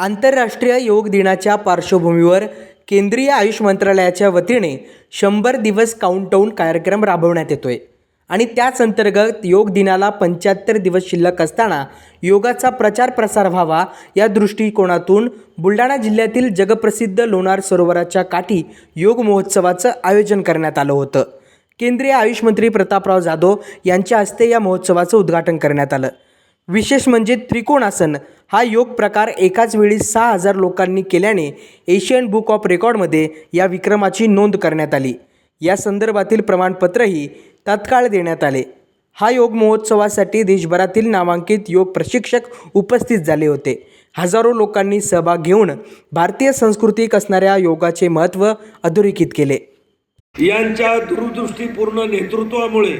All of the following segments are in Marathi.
आंतरराष्ट्रीय योग दिनाच्या पार्श्वभूमीवर केंद्रीय आयुष मंत्रालयाच्या वतीने 100 दिवस काउंटडाऊन कार्यक्रम राबवण्यात येतोय आणि त्याच अंतर्गत योग दिनाला 75 दिवस शिल्लक असताना योगाचा प्रचार प्रसार व्हावा या दृष्टिकोनातून बुलढाणा जिल्ह्यातील जगप्रसिद्ध लोणार सरोवराच्या काठी योग महोत्सवाचं आयोजन करण्यात आलं होतं। केंद्रीय आयुष मंत्री प्रतापराव जाधव यांच्या हस्ते या महोत्सवाचं उद्घाटन करण्यात आलं। विशेष म्हणजे त्रिकोणासन हा योग प्रकार एकाच वेळी 6000 लोकांनी केल्याने एशियन बुक ऑफ रेकॉर्डमध्ये या विक्रमाची नोंद करण्यात आली। या संदर्भातील प्रमाणपत्रही तत्काळ देण्यात आले। हा योग महोत्सवासाठी देशभरातील नामांकित योग प्रशिक्षक उपस्थित झाले होते। हजारो लोकांनी सहभाग घेऊन भारतीय संस्कृतीत असणाऱ्या योगाचे महत्त्व अधोरेखित केले। यांच्या दूरदृष्टीपूर्ण नेतृत्वामुळे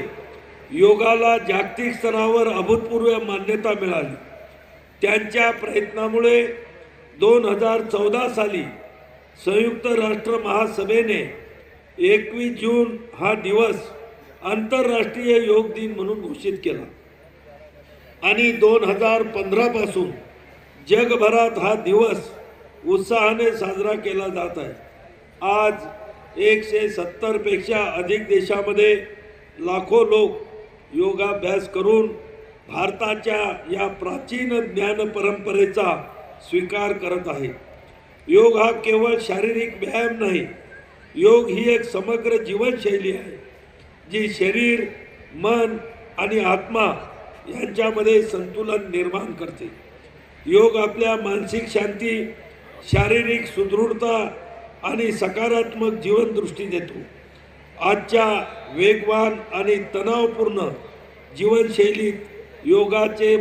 योगाला जागतिक स्तरावर अभूतपूर्व मान्यता मिळाली। त्यांच्या प्रयत्नामुळे 2014 साली संयुक्त राष्ट्र महासभेने 21 जून हा दिवस आंतरराष्ट्रीय योग दिन म्हणून घोषित केला आणि 2015 पासून जगभरात हा दिवस उत्साहाने साजरा केला जात आहे। आज 170 पेक्षा अधिक देशामध्ये लाखो लोक योगाभ्यास करून भारताच्या या प्राचीन ज्ञान परंपरेचा स्वीकार करत आहे। योग हा केवळ शारीरिक व्यायाम नाही, योग ही एक समग्र जीवनशैली आहे जी शरीर, मन आणि आत्मा यांच्यामध्ये संतुलन निर्माण करते। योग आपल्या मानसिक शांती, शारीरिक सुदृढता आणि सकारात्मक जीवनदृष्टी देतो। आजच्या वेगवान आणि तणावपूर्ण जीवनशैलीत योगाचे